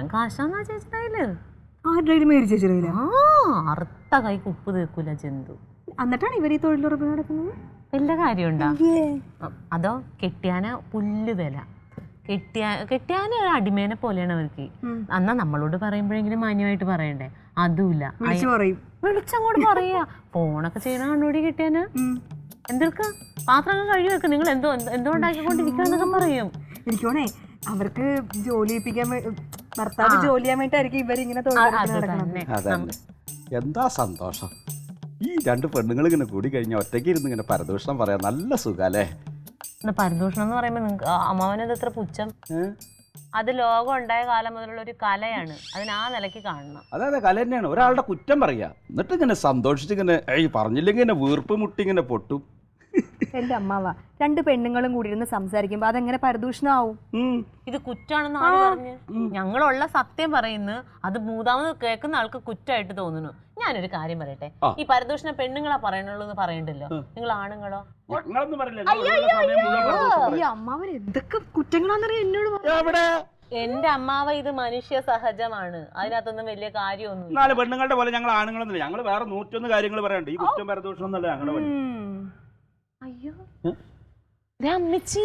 എന്തോരം കാശാന്നാ ചേച്ചിയുടെ ആരുടെയും മേരി ചേച്ചിയുടെ അറുത്ത കൈക്ക് ഉപ്പ് തീർക്കൂല ജന്തു. എന്നിട്ടാണ് ഇവർ ഈ തൊഴിലുറപ്പ് നടക്കുന്നത്. വല്ല കാര്യമുണ്ടോ? അതോ കെട്ടിയാന പുല്ല് വില, കെട്ടിയാന അടിമേനെ പോലെയാണ് അവർക്ക്. എന്നാ നമ്മളോട് പറയുമ്പോഴെങ്കിലും മാന്യമായിട്ട് പറയണ്ടേ? അതുമില്ല, വിളിച്ചങ്ങോട്ട് പറയാ. ഫോണൊക്കെ ചെയ്യണ കണ്ണൂടി കെട്ടിയാന് എന്തെടുക്ക പാത്രങ്ങൾ കഴുകി വെക്ക്, നിങ്ങൾ എന്തോ ഉണ്ടാക്കിക്കൊണ്ടിരിക്കുകയെന്നൊക്കെ പറയും. എനിക്കോണേ അവർക്ക് ജോലി ഭർത്താവ് ജോലി ചെയ്യാൻ വേണ്ടിട്ടായിരിക്കും ഇവരിങ്ങനെ. എന്താ സന്തോഷം ഈ രണ്ട് പെണ്ണുങ്ങൾ ഇങ്ങനെ കൂടി കഴിഞ്ഞാൽ ഒറ്റയ്ക്ക് ഇരുന്ന് ഇങ്ങനെ പരദൂഷണം പറയാൻ നല്ല സുഖല്ലേ. പരദൂഷണം എന്ന് പറയുമ്പോ നിങ്ങൾക്ക് അമ്മാവനത് എത്ര പുച്ഛം. അത് ലോകം ഉണ്ടായ കാലം മുതലുള്ള ഒരു കലയാണ്, അതിന് ആ നിലയ്ക്ക് കാണണം. അതെ കല തന്നെയാണ്. ഒരാളുടെ കുറ്റം പറയാ, എന്നിട്ട് ഇങ്ങനെ സന്തോഷിച്ച് ഇങ്ങനെ പറഞ്ഞില്ലെങ്കിൽ ഇങ്ങനെ വീർപ്പ് മുട്ടി ഇങ്ങനെ പൊട്ടും. എന്റെ അമ്മാവ, രണ്ട് പെണ്ണുങ്ങളും കൂടി ഇരുന്ന് സംസാരിക്കുമ്പോ അതെങ്ങനെ പരദൂഷണമാവും? ഇത് കുറ്റാണെന്ന് ആര് പറഞ്ഞു? ഞങ്ങളുള്ള സത്യം പറയുന്നു, അത് മൂന്നാമത് കേൾക്കുന്ന ആൾക്ക് കുറ്റമായിട്ട് തോന്നുന്നു. ഞാനൊരു കാര്യം പറയട്ടെ, ഈ പരദൂഷണ പെണ്ണുങ്ങളാ പറയണുള്ളൂ എന്ന് പറയണ്ടല്ലോ, നിങ്ങൾ ആണുങ്ങളോ? അമ്മാവൻ എന്തൊക്കെ കുറ്റങ്ങളാന്നറിയാം എന്നോട്. എന്റെ അമ്മാവ ഇത് മനുഷ്യ സഹജമാണ്, അതിനകത്തൊന്നും വലിയ കാര്യമൊന്നും. നാല് പെണ്ണുങ്ങളുടെ പോലെ ഞങ്ങൾ ആണുങ്ങളൊന്നുമില്ല, ഞങ്ങൾ വേറെ 101 കാര്യങ്ങൾ പറയണ്ട്. ഈ കുറ്റം പരദൂഷണം എന്നല്ല ഞങ്ങളുടെ പണി. അയ്യോ അമ്മച്ചി,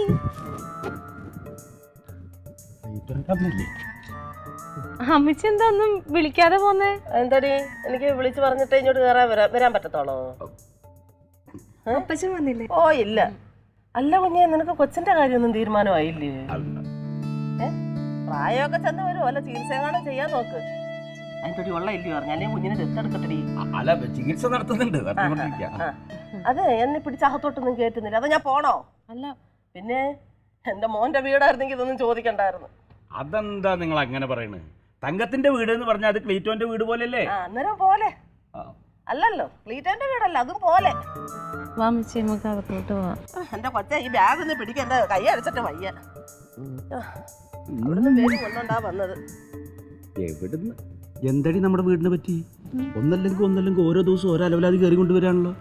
അമ്മച്ചി എന്താ ഒന്നും വിളിക്കാതെ പോന്നേ? എന്താടി എനിക്ക് വിളിച്ചു പറഞ്ഞിട്ട് ഇങ്ങോട്ട് വരാൻ പറ്റത്തോളോ? അപ്പച്ചൻ വന്നില്ലേ? ഓ ഇല്ല. അല്ല കുഞ്ഞെ, നിനക്ക് കൊച്ചിന്റെ കാര്യമൊന്നും തീരുമാനമായില്ലേ? പ്രായമൊക്കെ ചെന്ന് വരും, അല്ല ചികിത്സയെങ്ങാനും ചെയ്യാൻ നോക്ക്. അതിന്റെ ഒരു വെള്ളം ഇല്ലയോ പറഞ്ഞാലേ കുഞ്ഞിനെ ദത്തെടുക്കട്ടെ. അല്ല ചികിത്സ നടത്തുന്നുണ്ട്. അതെ, എന്നെ പിടിച്ച അകത്തോട്ടൊന്നും കേട്ടുന്നില്ല. അതാ ഞാൻ പോണോ? അല്ല പിന്നെ എന്റെ മോന്റെ വീടായിരുന്നെങ്കിൽ ഇതൊന്നും ചോദിക്കണ്ടായിരുന്നു. അതെന്താ നിങ്ങൾ അങ്ങനെ പറയണേ? തങ്കത്തിന്റെ വീട് എന്ന് പറഞ്ഞാൽ അത് ക്ലീറ്റോന്റെ വീട് പോലെയല്ലേ? അന്നേരം പോലെ അല്ലല്ലോ, ക്ലീറ്റോന്റെ വീടല്ല, അതും പോലെ. എന്റെ കൊച്ച ഈ ബാഗ് ഒന്ന് പിടിക്കാൻ എന്റെ കൈ അടച്ചിട്ട് വയ്യ. അവിടുന്ന് പേര് കൊണ്ടോണ്ടാ വന്നത്. എവിടുന്ന് എന്തടി നമ്മുടെ വീടിനെ പറ്റി? ഒന്നല്ലെങ്കിൽ ഓരോ ദിവസം ഓരോ അലവലാതി കയറി കൊണ്ടുവരാണല്ലോ.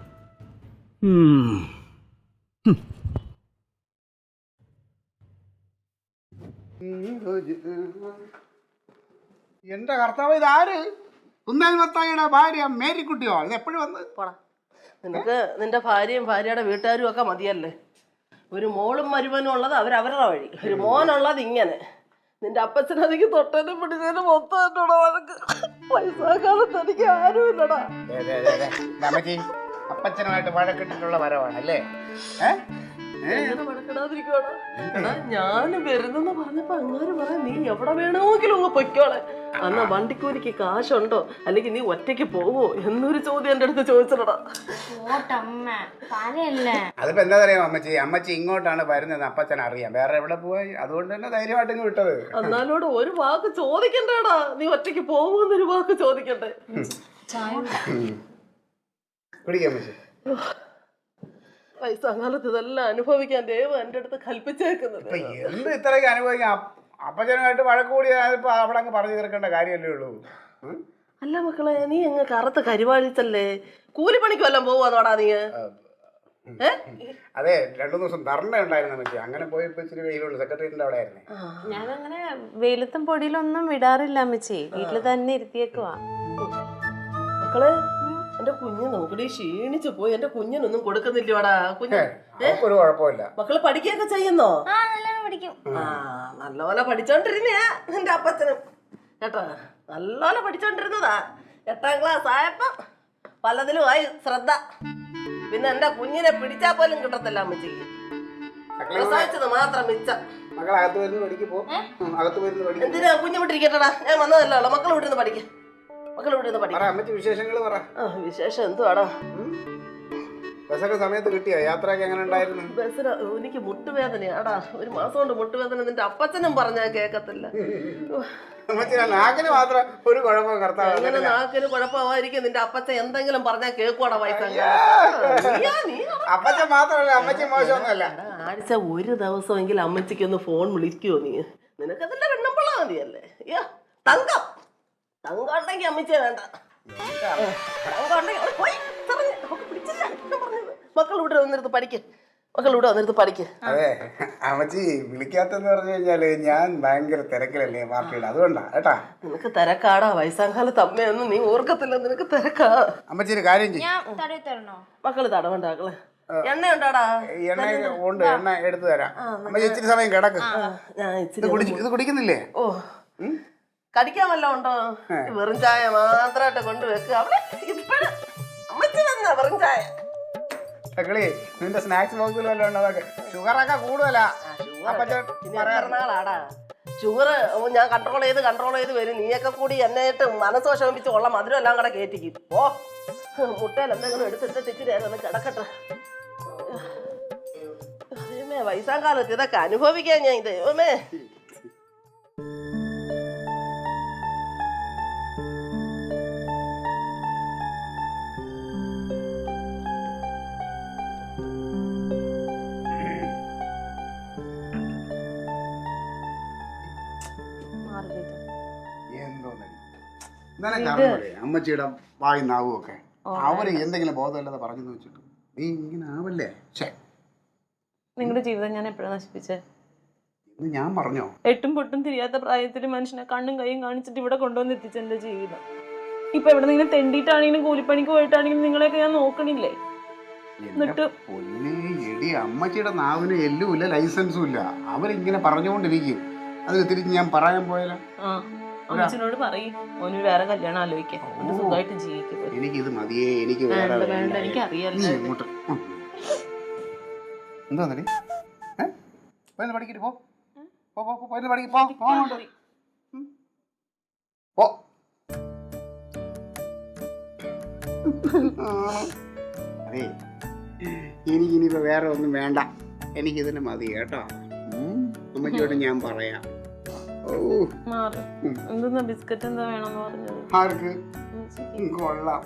എന്റെ കർത്താവ്, ഇതാര്? കുന്നേൽ മത്തായിയുടെ ഭാര്യ മേരിക്കുട്ടിയോ? ഇത് എപ്പോഴും വന്ന് പോടാ. നിനക്ക് നിന്റെ ഭാര്യയും ഭാര്യയുടെ വീട്ടുകാരും ഒക്കെ മതിയല്ലേ. ഒരു മോളും മരുമനും ഉള്ളത് അവരവരുടെ വഴി, ഒരു മോനുള്ളത് ഇങ്ങനെ. നിന്റെ അപ്പച്ചനതിക്ക് തൊട്ടേനും പിടിച്ചതിന് മൊത്തം എന്നോട് വഴക്ക്. വയസ്സാകാലത്ത് എനിക്ക് ആരുമില്ലടാ. അപ്പച്ചനുമായിട്ട് വഴക്കിട്ടിട്ടുള്ള വരവാണല്ലേ? ഞാൻ വരുന്നെന്ന് പറഞ്ഞപ്പോ അങ്ങാര് പറയാം, നീ എവിടെ വേണമെങ്കിലും അങ്ങ് പൊയ്ക്കോളെ, അന്ന് വണ്ടിക്കൂലിക്ക് കാശുണ്ടോ, അല്ലെങ്കിൽ നീ ഒറ്റയ്ക്ക് പോവോ എന്നൊരു ചോദ്യം എന്റെ അടുത്ത് ചോദിച്ചടാ. അതിപ്പോ എന്താ പറയാ അമ്മച്ചി ഇങ്ങോട്ടാണ് വരുന്നത് അപ്പച്ചൻ അറിയാം, വേറെ എവിടെ പോയി, അതുകൊണ്ട് തന്നെ ധൈര്യമായിട്ട് ഇങ്ങ് വിട്ടത്. എന്നാലോട് ഒരു വാക്ക് ചോദിക്കണ്ടേടാ, നീ ഒറ്റയ്ക്ക് പോവോന്നൊരു വാക്ക് ചോദിക്കണ്ടേ? കുടിക്കാം അമ്മച്ചി. വയസ്സാകാലത്ത് ഇതെല്ലാം അനുഭവിക്കാൻ ദൈവം എന്റെ അടുത്ത് കൽപ്പിച്ചേക്കുന്നത്. എന്ത് ഇത്രയൊക്കെ അനുഭവിക്കാം? അപ്പച്ചനുമായിട്ട് വഴക്ക് കൂടി അവിടെ അങ്ങ് പറഞ്ഞു തീർക്കേണ്ട കാര്യമല്ലേ ഉള്ളൂ. അല്ല മക്കളെ, നീ അങ്ങ് കറുത്ത കരിവാഴിച്ചല്ലേ, കൂലിപ്പണിക്ക് വല്ലതും പോവാന്നോടാ നീ? അതെ, 2 ദിവസം ധർണ ഉണ്ടായിരുന്നു അമ്മച്ചി, അങ്ങനെ പോയപ്പോ ഇച്ചിരി വെയിലുള്ളൂ. സെക്രട്ടേറിയറ്റിന്റെ അവിടെ ആയിരുന്നേ. ഞാനങ്ങനെ വെയിലത്തും പൊടിയിലൊന്നും വിടാറില്ല അമ്മച്ചി, വീട്ടിൽ തന്നെ ഇരുത്തിയേക്കുവാ. മക്കളെ, എന്റെ കുഞ്ഞ് നോക്കടി ക്ഷീണിച്ചു പോയി, എന്റെ കുഞ്ഞിനൊന്നും കൊടുക്കുന്നില്ലോടാ. കുഞ്ഞ് ഒരു കുഴപ്പമില്ല. മക്കള് പഠിക്കുകയൊക്കെ ചെയ്യുന്നോ? നല്ലപോലെ പഠിച്ചോണ്ടിരുന്നയാ എന്റെ അപ്പച്ചനും കേട്ടോ, നല്ലപോലെ പഠിച്ചോണ്ടിരുന്നതാ. 8ാം ക്ലാസ് ആയപ്പോ പലതിലുമായി ശ്രദ്ധ. പിന്നെ എന്റെ കുഞ്ഞിനെ പിടിച്ചാൽ പോലും കിട്ടത്തില്ല അമ്മച്ചിക്ക്, പ്രസവിച്ചത് മാത്രം മിച്ചം. മക്കളകത്ത് വരുന്ന പഠിക്ക് പോ. അകത്ത് വരുന്ന പഠിക്കും. എന്തിനാ കുഞ്ഞു വിട്ടിരിക്കട്ടടാ, ഞാൻ വന്നതല്ലോ. മക്കൾ വിട്ടിരുന്ന് പഠിക്ക, മക്കൾ വിട്ടിരുന്ന് പഠിക്കാം. വിശേഷങ്ങൾ പറ. വിശേഷം എന്തുവാടാ? ബസ്സൊക്കെ സമയത്ത് കിട്ടിയോ? യാത്രയൊക്കെ എങ്ങനെ ഉണ്ടായിരുന്നു? ബസ്സിന് എനിക്ക് മുട്ടുവേദനയാടാ, 1 മാസം കൊണ്ട് മുട്ടുവേദന. നിന്റെ അപ്പച്ചനും പറഞ്ഞാൽ കേക്കത്തില്ല. നാക്കിന് മാത്രം ഒരു കുഴപ്പം കർത്താവ്. അങ്ങനെ നാക്കിന് കുഴപ്പമായിരിക്കും, നിന്റെ അപ്പച്ചൻ എന്തെങ്കിലും പറഞ്ഞാൽ കേക്കുവാടാ വയസ്സാ. അപ്പച്ചൻ മാത്രമല്ല, അമ്മച്ചി മോശമൊന്നുമല്ല. ആഴ്ച 1 ദിവസമെങ്കിലും അമ്മച്ചിക്ക് ഒന്ന് ഫോൺ വിളിക്കുവോ നീ? നിനക്കതല്ല പെണ്ണുമ്പിള്ള മതിയല്ലേ. അയ്യോ തങ്കം, തങ്കം ഉണ്ടെങ്കിൽ അമ്മച്ചിയെ വേണ്ട. തങ്കം ഉണ്ടെങ്കിൽ മക്കൾ ഇവിടെ വന്നിരുന്ന് പഠിക്കും. മക്കൾ ഇവിടെ വന്നിരുന്ന് പഠിക്ക്. അതെ അമ്മച്ചി വിളിക്കാത്തെന്ന് പറഞ്ഞു കഴിഞ്ഞാല് ഞാൻ ഭയങ്കര തിരക്കിലല്ലേ പാർട്ടിയുടെ, അതുകൊണ്ടാ കേട്ടാ. നിനക്ക് തിരക്കാടാ, വയസ്സാങ്കാലത്ത് അമ്മയൊന്നും നീ ഓർക്കത്തില്ല, നിനക്ക് തിരക്കാ. അമ്മച്ചി ഒരു കാര്യം ചെയ്യും, മക്കള് തടവണ്ടാക്കളെ. എണ്ണ ഉണ്ടാടാ? എണ്ണ ഉണ്ട്, എണ്ണ എടുത്തു തരാം. അമ്മച്ചി ഇച്ചിരി സമയം കിടക്ക്. ഞാൻ ഇച്ചിരി ഇത് കുടിക്കുന്നില്ലേ? ഓ കടിക്കാൻ വല്ലതും ഉണ്ടോ? വെറും ചായ മാത്രമായിട്ട് കൊണ്ടുവെക്കുക അവിടെ. ഇപ്പഴും അമ്മച്ചി വന്ന വെറും ചായ. മക്കളി നിന്റെ സ്നാക്സ് ബോക്സിൽ വല്ലതും ഉണ്ടോ? അതൊക്കെ ഷുഗറൊക്കെ കൂടുതലാ. നാളാടാ ഷുഗർ ഞാൻ കൺട്രോൾ ചെയ്ത് വരും. നീയൊക്കെ കൂടി എന്നെയായിട്ട് മനസ്സ് വിഷമിപ്പിച്ച് ഉള്ള മധുരം എല്ലാം കൂടെ കയറ്റിക്കും. ഓ മുട്ടയിൽ എന്തെങ്കിലും എടുത്തിട്ട് ഇച്ചിരി ഒന്ന് കിടക്കട്ടെ. ദൈവമേ, വയസ്സാം കാലത്ത് ഇതൊക്കെ അനുഭവിക്കാൻ ഞാൻ. ദൈവമേ, അമ്മച്ചിയുടെ വായി നാവും ഒക്കെ അവര് എന്തെങ്കിലും ബോധമില്ലാതെ പറഞ്ഞു വെച്ചിട്ട് നീ ഇങ്ങനെ ആവല്ലേ. നിങ്ങളുടെ ജീവിതം ഞാൻ എപ്പോഴാണ് നശിപ്പിച്ചേ? എന്ന് ഞാൻ പറഞ്ഞോ? എട്ടും പൊട്ടും തിരിയാത്ത പ്രായത്തിൽ മനുഷ്യനെ കണ്ണും കൈയും കാണിച്ചിട്ട് ഇവിടെ കൊണ്ടുവന്ന് എത്തിച്ച എന്റെ ജീവിതം. ഇപ്പൊ എവിടെ നിന്ന് തെണ്ടിയിട്ടാണെങ്കിലും കൂലിപ്പണിക്ക് പോയിട്ടാണെങ്കിലും നിങ്ങളെയൊക്കെ ഞാൻ നോക്കണില്ലേ? എന്നിട്ട് എടി അമ്മച്ചിയുടെ നാവിന് എല്ലും ഇല്ല, ലൈസൻസും ഇല്ല. അവരിങ്ങനെ പറഞ്ഞുകൊണ്ടിരിക്കും. അത് തിരിച്ച് ഞാൻ പറയാൻ പോയാലോ? അമ്മച്ചിനോട് പറയും ഓന് വേറെ കല്യാണം ആലോചിക്കാൻ, സുഖമായിട്ട് ജീവിക്കും. എനിക്കിത് മതിയേ, എനിക്ക് വേണ്ട. എനിക്കറിയാലോ. എന്താ പഠിക്കിട്ട് പോ. അതെ എനിക്കിനിയിപ്പോ വേറെ ഒന്നും വേണ്ട, എനിക്കിതിന് മതി കേട്ടോ. അമ്മച്ചിയോട് ഞാൻ പറയാം. ബിസ്ക്കറ്റ് എന്താ വേണമെന്ന് പറഞ്ഞത്? ആർക്ക്? കൊള്ളാം.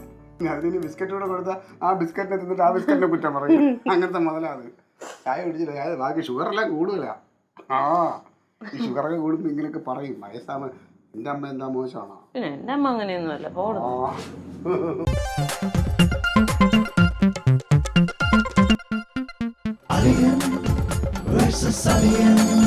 അതിന് ബിസ്ക്കറ്റ് കൂടെ കൊടുത്താൽ ആ ബിസ്ക്കറ്റിനെ തിന്നിട്ട് ആ ബിസ്ക്കറ്റിനെ കുറ്റം പറയും. അങ്ങനത്തെ മുതലാണ്. ചായ കുടിച്ചില്ല, ചായ ബാക്കി ഷുഗറെല്ലാം കൂടുതലാ. ഈ ഷുഗറൊക്കെ കൂടുമ്പോ ഇങ്ങനെയൊക്കെ പറയും. വയസ്സാണ്. എന്റെ അമ്മ എന്താ മോശമാണോ? പിന്നെ എന്റെ അമ്മ അങ്ങനെയൊന്നുമല്ല. Alien versus Alien.